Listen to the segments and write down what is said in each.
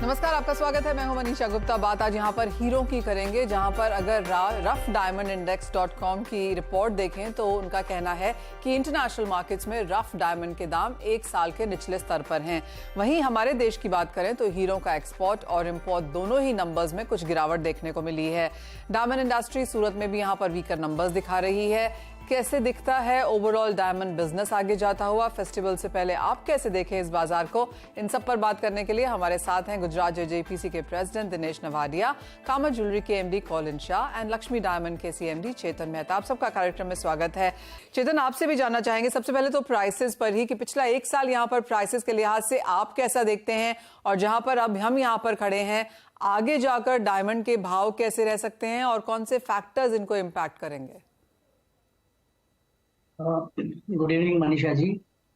नमस्कार, आपका स्वागत है। मैं हूं मनीषा गुप्ता। बात आज यहां पर हीरो की करेंगे, जहां पर अगर रफ डायमंड इंडेक्स.com की रिपोर्ट देखें तो उनका कहना है कि इंटरनेशनल मार्केट्स में रफ डायमंड के दाम एक साल के निचले स्तर पर हैं। वहीं हमारे देश की बात करें तो हीरो का एक्सपोर्ट और इंपोर्ट दोनों ही नंबर्स में कुछ गिरावट देखने को मिली है। डायमंड इंडस्ट्री सूरत में भी यहां पर वीकर नंबर्स दिखा रही है। कैसे दिखता है ओवरऑल डायमंड बिजनेस आगे जाता हुआ, फेस्टिवल से पहले आप कैसे देखें इस बाजार को, इन सब पर बात करने के लिए हमारे साथ हैं गुजरात जेजेपीसी के प्रेसिडेंट दिनेश नवाडिया, कामत ज्वेलरी के MD Colin Shah and Lakshmi diamond के सीएमडी चेतन मेहता। आप सबका कार्यक्रम में स्वागत है। चेतन, आपसे भी जानना चाहेंगे सबसे पहले तो प्राइसेस पर ही कि पिछला एक साल यहाँ पर प्राइसेस के लिहाज से आप कैसा देखते हैं, और जहां पर अब हम यहाँ पर खड़े हैं आगे जाकर डायमंड के भाव कैसे रह सकते हैं और कौन से फैक्टर्स इनको इम्पैक्ट करेंगे। Good evening Manisha ji.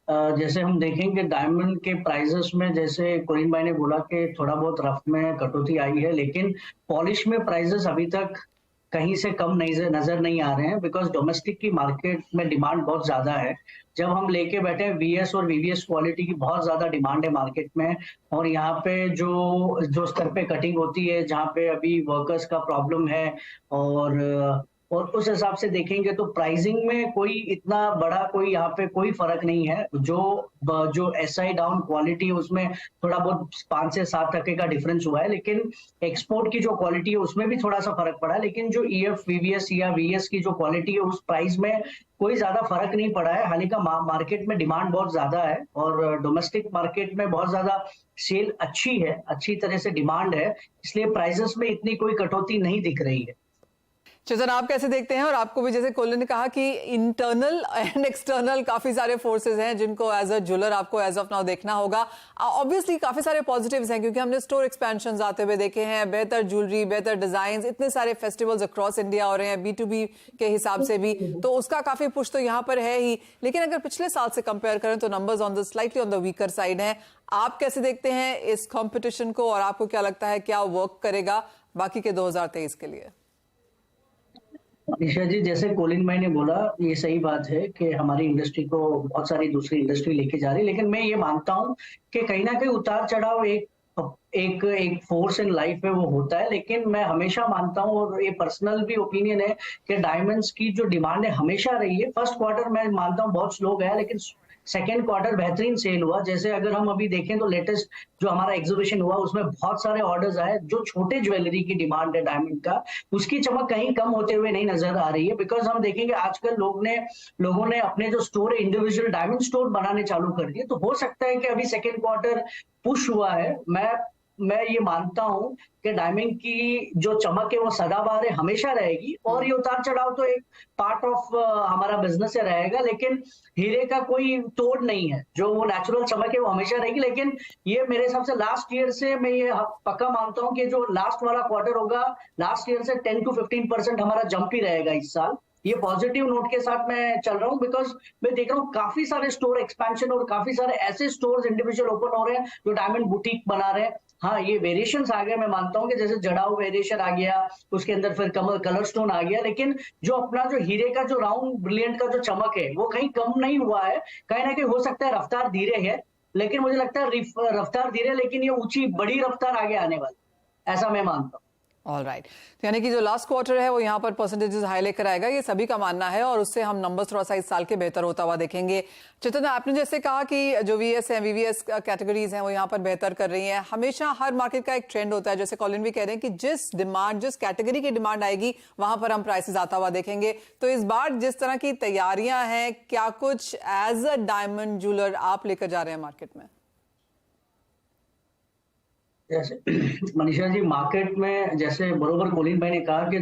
जैसे हम देखेंगे डायमंड के प्राइसेस में, जैसे कोलिन भाई ने बोला कि थोड़ा बहुत रफ में कटौती आई है, लेकिन पॉलिश में प्राइसेस अभी तक कहीं से कम नजर नहीं आ रहे हैं, बिकॉज डोमेस्टिक की मार्केट में डिमांड बहुत ज्यादा है। जब हम लेके बैठे हैं वीएस और वीवीएस क्वालिटी की बहुत ज्यादा डिमांड है मार्केट में, और यहाँ पे जो स्तर पे कटिंग होती है, जहाँ पे अभी वर्कर्स का प्रॉब्लम है, और उस हिसाब से देखेंगे तो प्राइसिंग में कोई इतना बड़ा कोई यहाँ पे कोई फर्क नहीं है। जो एसआई डाउन क्वालिटी है उसमें थोड़ा बहुत 5 से 7% का डिफरेंस हुआ है, लेकिन एक्सपोर्ट की जो क्वालिटी है उसमें भी थोड़ा सा फर्क पड़ा है। लेकिन जो ईएफ वीवीएस या वीएस की जो क्वालिटी है उस प्राइस में कोई ज्यादा फर्क नहीं पड़ा है। हालांकि मार्केट में डिमांड बहुत ज्यादा है और डोमेस्टिक मार्केट में बहुत ज्यादा सेल अच्छी है, अच्छी तरह से डिमांड है, इसलिए प्राइसेस में इतनी कोई कटौती नहीं दिख रही है। चेतन, आप कैसे देखते हैं? और आपको भी, जैसे कोलिन ने कहा कि इंटरनल एंड एक्सटर्नल काफी सारे फोर्सेस हैं जिनको एज अ ज्वेलर आपको एज ऑफ नाउ देखना होगा। ऑब्वियसली काफी सारे पॉजिटिव्स हैं क्योंकि हमने स्टोर एक्सपेंशन आते हुए देखे हैं, बेहतर ज्वेलरी, बेहतर डिजाइन, इतने सारे फेस्टिवल्स अक्रॉस इंडिया हो रहे हैं B2B के हिसाब से भी, तो उसका काफी पुश तो यहाँ पर है ही। लेकिन अगर पिछले साल से कंपेयर करें तो numbers on the slightly on the weaker side है। आप कैसे देखते हैं इस कॉम्पिटिशन को, और आपको क्या लगता है क्या वर्क करेगा बाकी के 2023 के लिए? निशा जी, जैसे कोलिन भाई ने बोला, ये सही बात है कि हमारी इंडस्ट्री को बहुत सारी दूसरी इंडस्ट्री लेके जा रही है, लेकिन मैं ये मानता हूँ कि कहीं ना कहीं उतार चढ़ाव एक फोर्स इन लाइफ में वो होता है। लेकिन मैं हमेशा मानता हूँ, और ये पर्सनल भी ओपिनियन है, कि डायमंड्स की जो डिमांड है हमेशा रही है। फर्स्ट क्वार्टर मैं मानता हूँ बहुत स्लो गया, लेकिन सेकेंड क्वार्टर बेहतरीन सेल हुआ। जैसे अगर हम अभी देखें तो लेटेस्ट जो हमारा एग्जीबिशन हुआ उसमें बहुत सारे ऑर्डर्स आए। जो छोटे ज्वेलरी की डिमांड है डायमंड का, उसकी चमक कहीं कम होते हुए नहीं नजर आ रही है। बिकॉज हम देखेंगे आजकल लोगों ने अपने जो स्टोर है इंडिविजुअल डायमंड स्टोर बनाने चालू कर दिए, तो हो सकता है कि अभी सेकेंड क्वार्टर पुश हुआ है। मैं ये मानता हूं कि डायमंड की जो चमक है वो सदाबहार है, हमेशा रहेगी, और ये उतार चढ़ाव तो एक पार्ट ऑफ हमारा बिजनेस से रहेगा। लेकिन हीरे का कोई तोड़ नहीं है, जो वो नेचुरल चमक है वो हमेशा रहेगी। लेकिन ये मेरे हिसाब से लास्ट ईयर से मैं ये पक्का मानता हूं कि जो लास्ट वाला क्वार्टर होगा, लास्ट ईयर से 10 to 15% हमारा जंप ही रहेगा इस साल। ये पॉजिटिव नोट के साथ मैं चल रहा हूँ, बिकॉज मैं देख रहा हूँ काफी सारे स्टोर एक्सपेंशन और काफी सारे ऐसे स्टोर्स इंडिविजुअल ओपन हो रहे हैं जो डायमंड बुटीक बना रहे हैं। हाँ, ये वेरिएशंस आ गए, मैं मानता हूँ कि जैसे जड़ाऊ वेरिएशन आ गया, उसके अंदर फिर कलर स्टोन आ गया, लेकिन जो अपना जो हीरे का जो राउंड ब्रिलियंट का जो चमक है वो कहीं कम नहीं हुआ है। कहीं ना कहीं हो सकता है रफ्तार धीरे है, लेकिन मुझे लगता है रफ्तार धीरे, लेकिन ये ऊंची बड़ी रफ्तार आगे आने वाली, ऐसा मैं मानता हूँ। ऑल राइट, यानी कि जो लास्ट क्वार्टर है वो यहाँ पर परसेंटेजेस हाई लेकर आएगा, ये सभी का मानना है, और उससे हम नंबर्स थोड़ा सा इस साल के बेहतर होता हुआ देखेंगे। चेतन, आपने जैसे कहा कि जो वीएस है, वीवीएस कैटेगरीज हैं वो यहाँ पर बेहतर कर रही हैं। हमेशा हर मार्केट का एक ट्रेंड होता है, जैसे कॉलिन भी कह रहे हैं कि जिस कैटेगरी की डिमांड आएगी वहां पर हम प्राइसेस आता हुआ देखेंगे। तो इस बार जिस तरह की तैयारियां हैं, क्या कुछ एज अ डायमंड ज्वेलर आप लेकर जा रहे हैं मार्केट में? जैसे मनीषा जी, मार्केट में जैसे बरोबर कोलिन भाई ने कहा कि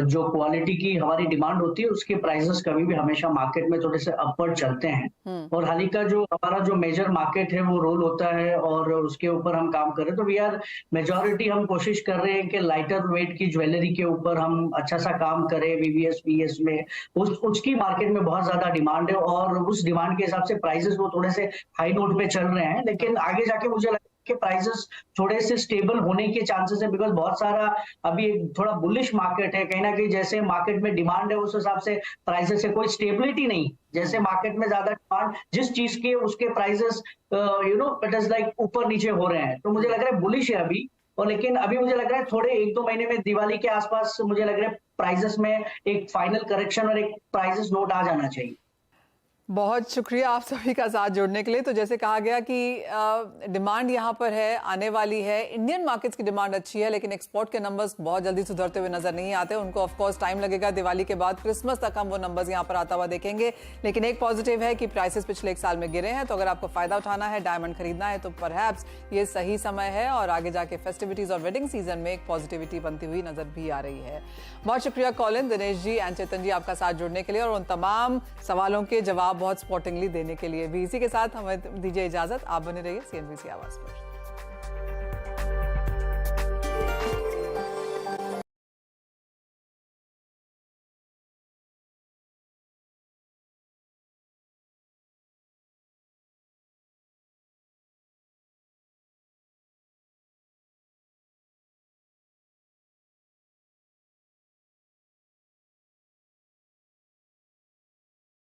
जो क्वालिटी की हमारी डिमांड होती है उसके प्राइसेस कभी भी हमेशा मार्केट में थोड़े से अपवर्ड चलते हैं। और हाल ही का जो हमारा जो मेजर मार्केट है वो रोल होता है, और उसके ऊपर हम काम कर रहे हैं। तो वी आर मेजोरिटी हम कोशिश कर रहे हैं कि लाइटर वेट की ज्वेलरी के ऊपर हम अच्छा सा काम करें। वीवीएस वीएस में उसकी मार्केट में बहुत ज्यादा डिमांड है, और उस डिमांड के हिसाब से प्राइसेस वो थोड़े से हाई नोट पे चल रहे हैं। लेकिन आगे जाके मुझे लगता है के प्राइसेस थोड़े से स्टेबल होने के चांसेस है, बिकॉज बहुत सारा अभी एक थोड़ा बुलिश मार्केट है, कहीं ना कहीं जैसे मार्केट में डिमांड है उस हिसाब से प्राइसेस है, कोई स्टेबिलिटी नहीं। जैसे मार्केट में ज्यादा डिमांड जिस चीज के उसके प्राइसेस इट इज लाइक ऊपर नीचे हो रहे हैं, तो मुझे लग रहा है बुलिश है अभी। और लेकिन अभी मुझे लग रहा है थोड़े 1-2 महीने में दिवाली के आसपास मुझे लग रहा है प्राइसेस में एक फाइनल करेक्शन और एक प्राइसेस नोट आ जाना चाहिए। बहुत शुक्रिया आप सभी का साथ जोड़ने के लिए। तो जैसे कहा गया कि डिमांड यहाँ पर है, आने वाली है। इंडियन मार्केट्स की डिमांड अच्छी है, लेकिन एक्सपोर्ट के नंबर्स बहुत जल्दी सुधरते हुए नजर नहीं आते। उनको ऑफ कोर्स टाइम लगेगा, दिवाली के बाद क्रिसमस तक हम वो नंबर्स यहाँ पर आता हुआ देखेंगे। लेकिन एक पॉजिटिव है कि प्राइसेस पिछले 1 साल में गिरे हैं, तो अगर आपको फायदा उठाना है, डायमंड खरीदना है, तो परहैप्स ये सही समय है। और आगे जाके फेस्टिविटीज और वेडिंग सीजन में एक पॉजिटिविटी बनती हुई नजर भी आ रही है। बहुत शुक्रिया कॉलिन, दिनेश जी एंड चेतन जी आपका साथ जुड़ने के लिए और उन तमाम सवालों के जवाब बहुत स्पॉटिंगली देने के लिए भी। इसी के साथ हमें दीजिए इजाजत। आप बने रहिए CNBC आवाज पर।